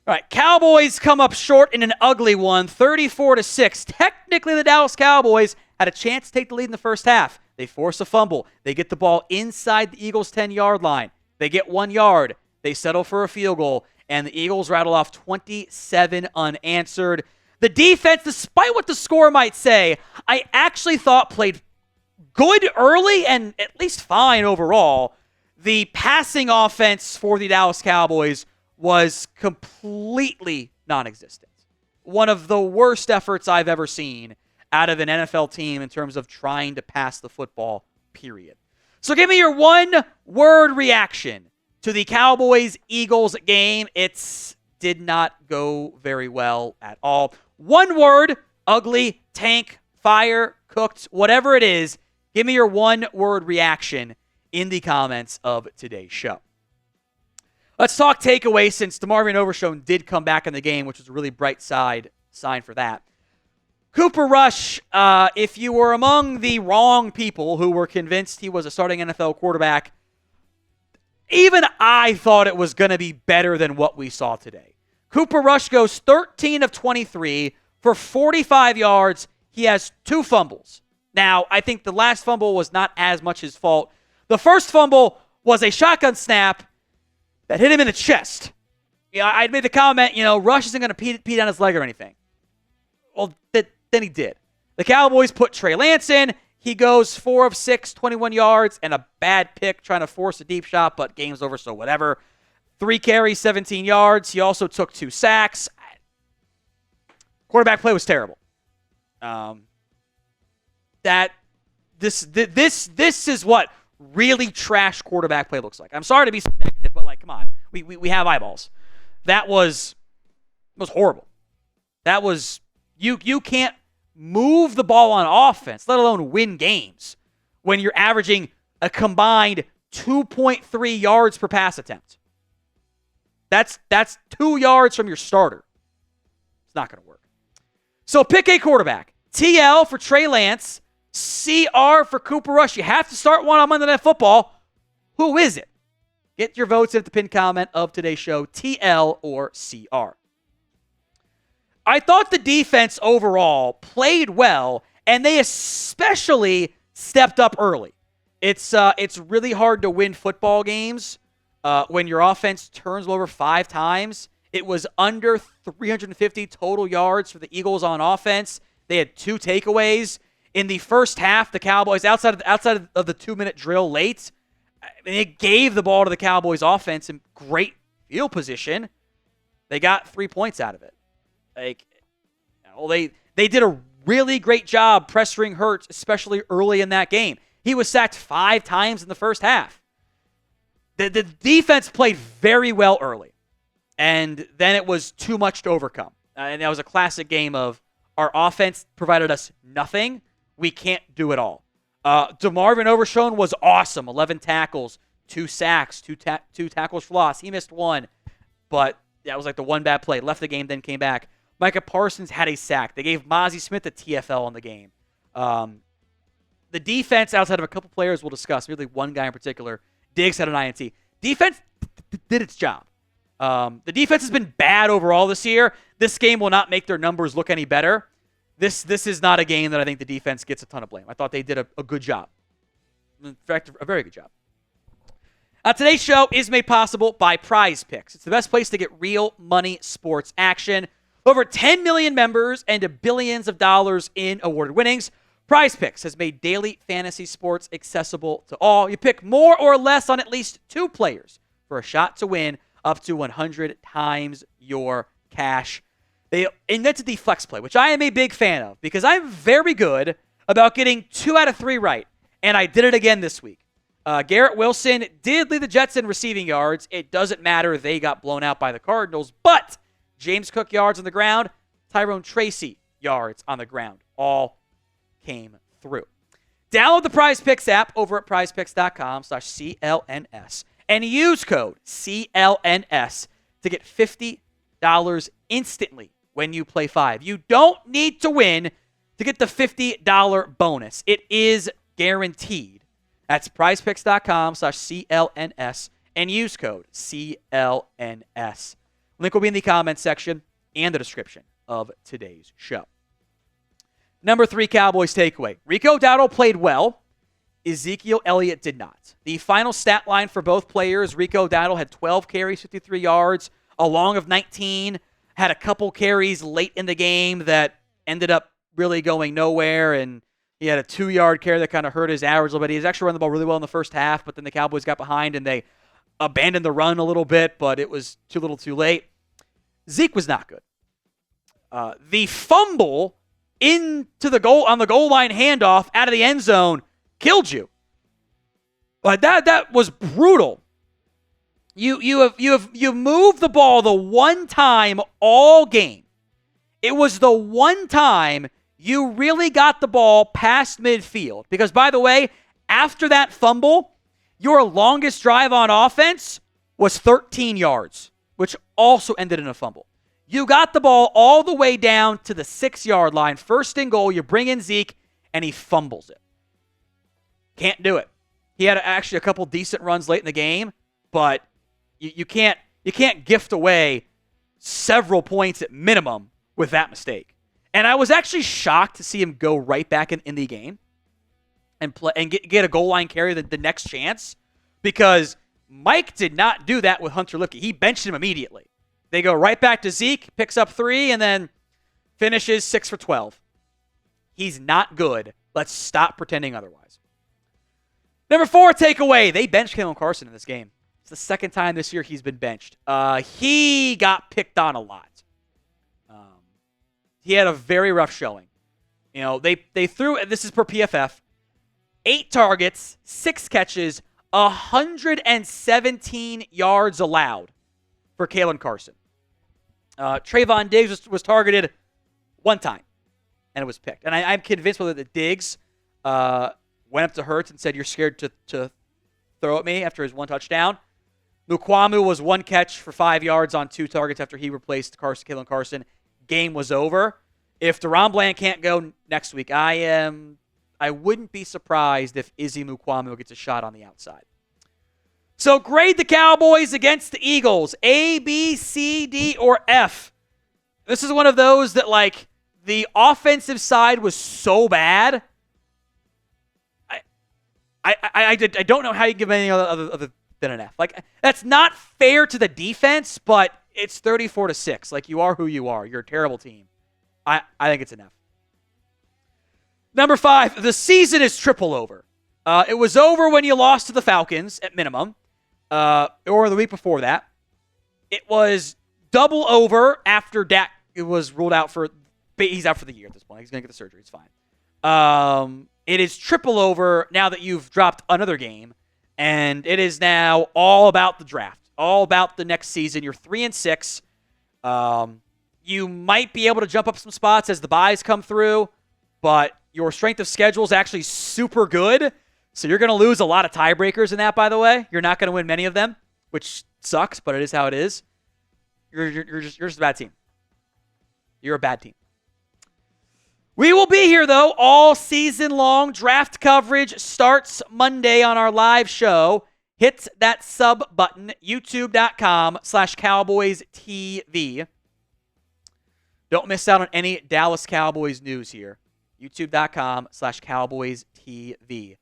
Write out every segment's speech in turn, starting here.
All right, Cowboys come up short in an ugly one, 34-6. Technically, the Dallas Cowboys had a chance to take the lead in the first half. They force a fumble. They get the ball inside the Eagles' 10-yard line. They get 1 yard. They settle for a field goal, and the Eagles rattle off 27 unanswered. The defense, despite what the score might say, I actually thought played good early and at least fine overall. The passing offense for the Dallas Cowboys was completely non-existent. One of the worst efforts I've ever seen out of an NFL team in terms of trying to pass the football, period. So give me your one-word reaction to the Cowboys-Eagles game. It did not go very well at all. One word, ugly, tank, fire, cooked, whatever it is. Give me your one-word reaction in the comments of today's show. Let's talk takeaway since Demarvin Overshown did come back in the game, which was a really bright sign for that. Cooper Rush, if you were among the wrong people who were convinced he was a starting NFL quarterback, even I thought it was going to be better than what we saw today. Cooper Rush goes 13 of 23 for 45 yards. He has 2 fumbles. Now, I think the last fumble was not as much his fault. The first fumble was a shotgun snap that hit him in the chest. I'd made the comment, Rush isn't going to pee down his leg or anything. Well, then he did. The Cowboys put Trey Lance in. He goes 4 of 6, 21 yards, and a bad pick trying to force a deep shot, but game's over, so whatever. 3 carries, 17 yards. He also took 2 sacks. Quarterback play was terrible. This is what really trash quarterback play looks like. I'm sorry to be so negative, but come on, we have eyeballs. That was horrible. That was you can't move the ball on offense, let alone win games, when you're averaging a combined 2.3 yards per pass attempt. That's 2 yards from your starter. It's not going to work. So pick a quarterback. TL for Trey Lance. CR for Cooper Rush. You have to start one on Monday Night Football. Who is it? Get your votes at the pinned comment of today's show, TL or CR. I thought the defense overall played well, and they especially stepped up early. It's really hard to win football games when your offense turns over 5 times. It was under 350 total yards for the Eagles on offense. They had 2 takeaways. In the first half, the Cowboys, outside of the 2-minute drill late, it gave the ball to the Cowboys offense in great field position. They got 3 points out of it. They did a really great job pressuring Hurts, especially early in that game. He was sacked 5 times in the first half. The defense played very well early, and then it was too much to overcome. And that was a classic game of our offense provided us nothing. We can't do it all. Demarvin Overshown was awesome. 11 tackles, 2 sacks, 2 tackles for loss. He missed 1, but that was the one bad play. Left the game, then came back. Micah Parsons had a sack. They gave Mozzie Smith a TFL in the game. The defense, outside of a couple players we'll discuss, really one guy in particular, Diggs had an INT. Defense did its job. The defense has been bad overall this year. This game will not make their numbers look any better. This is not a game that I think the defense gets a ton of blame. I thought they did a good job. In fact, a very good job. Today's show is made possible by PrizePicks. It's the best place to get real money sports action. Over 10 million members and billions of dollars in awarded winnings. PrizePicks has made daily fantasy sports accessible to all. You pick more or less on at least 2 players for a shot to win up to 100 times your cash. They invented the flex play, which I am a big fan of because I'm very good about getting 2 out of 3 right, and I did it again this week. Garrett Wilson did lead the Jets in receiving yards. It doesn't matter. They got blown out by the Cardinals, but James Cook yards on the ground, Tyrone Tracy yards on the ground, all came through. Download the PrizePicks app over at prizepicks.com/CLNS and use code CLNS to get $50 instantly when you play 5. You don't need to win to get the $50 bonus. It is guaranteed. That's prizepicks.com/CLNS and use code CLNS. Link will be in the comments section and the description of today's show. Number 3 Cowboys takeaway. Rico Dowdle played well. Ezekiel Elliott did not. The final stat line for both players, Rico Dowdle had 12 carries, 53 yards, a long of 19, had a couple carries late in the game that ended up really going nowhere, and he had a 2-yard carry that kind of hurt his average a little bit. He was actually running the ball really well in the first half, but then the Cowboys got behind and they abandoned the run a little bit, but it was too little too late. Zeke was not good. The fumble into the goal on the goal line handoff out of the end zone killed you. But that was brutal. You moved the ball the one time all game. It was the one time you really got the ball past midfield. Because, by the way, after that fumble, your longest drive on offense was 13 yards, which also ended in a fumble. You got the ball all the way down to the 6-yard line. First and goal, you bring in Zeke, and he fumbles it. Can't do it. He had actually a couple decent runs late in the game, but you can't gift away several points at minimum with that mistake. And I was actually shocked to see him go right back in the game and play and get a goal line carry the next chance, because Mike did not do that with Hunter Lipke. He benched him immediately. They go right back to Zeke, picks up 3, and then finishes 6 for 12. He's not good. Let's stop pretending otherwise. Number 4 takeaway. They benched Carson in this game. It's the second time this year he's been benched. He got picked on a lot. He had a very rough showing. You know, they threw, this is per PFF, 8 targets, 6 catches, 117 yards allowed for Carson. Trayvon Diggs was targeted 1 time, and it was picked. And I'm convinced that Diggs went up to Hurts and said, "You're scared to throw at me," after his 1 touchdown. Mukuamu was 1 catch for 5 yards on 2 targets after he replaced Carson. Game was over. If Deron Bland can't go next week, I wouldn't be surprised if Izzy Mukuamu gets a shot on the outside. So grade the Cowboys against the Eagles. A, B, C, D, or F. This is one of those that, like, the offensive side was so bad. I don't know how you give anything other than an F. Like, that's not fair to the defense, but it's 34-6. Like, you are who you are. You're a terrible team. I think it's an F. Number 5, the season is triple over. It was over when you lost to the Falcons at minimum, or the week before that. It was double over after Dak was ruled out he's out for the year at this point. He's going to get the surgery. It's fine. It is triple over now that you've dropped another game, and it is now all about the draft, all about the next season. You're 3-6. You might be able to jump up some spots as the buys come through, but your strength of schedule is actually super good, so you're going to lose a lot of tiebreakers in that, by the way. You're not going to win many of them, which sucks, but it is how it is. You're just a bad team. You're a bad team. We will be here, though, all season long. Draft coverage starts Monday on our live show. Hit that sub button, youtube.com/CowboysTV. Don't miss out on any Dallas Cowboys news here. youtube.com/CowboysTV.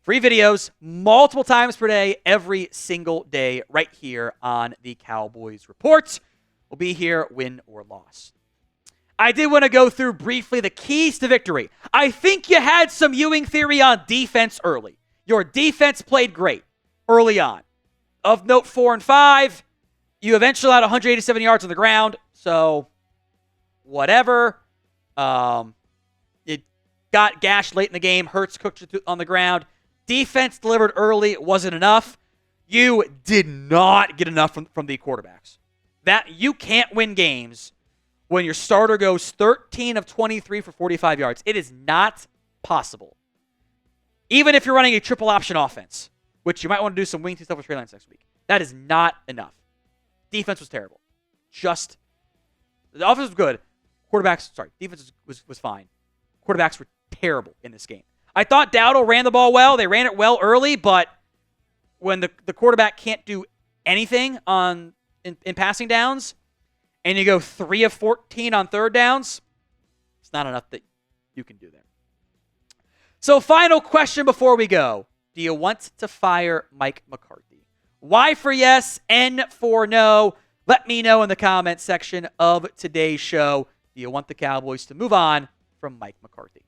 Free videos multiple times per day, every single day, right here on the Cowboys Report. We'll be here, win or loss. I did want to go through briefly the keys to victory. I think you had some Ewing theory on defense early. Your defense played great early on. Of note, 4 and 5, you eventually had 187 yards on the ground, so whatever. It got gashed late in the game. Hurts cooked you on the ground. Defense delivered early. It wasn't enough. You did not get enough from the quarterbacks. That you can't win games when your starter goes 13 of 23 for 45 yards. It is not possible. Even if you're running a triple option offense, which you might want to do some wing stuff with Trey Lance next week. That is not enough. Defense was terrible. The offense was good. Defense was fine. Quarterbacks were terrible in this game. I thought Dowdle ran the ball well. They ran it well early, but when the quarterback can't do anything in passing downs, and you go 3 of 14 on third downs, it's not enough that you can do there. So final question before we go. Do you want to fire Mike McCarthy? Y for yes, N for no. Let me know in the comments section of today's show. Do you want the Cowboys to move on from Mike McCarthy?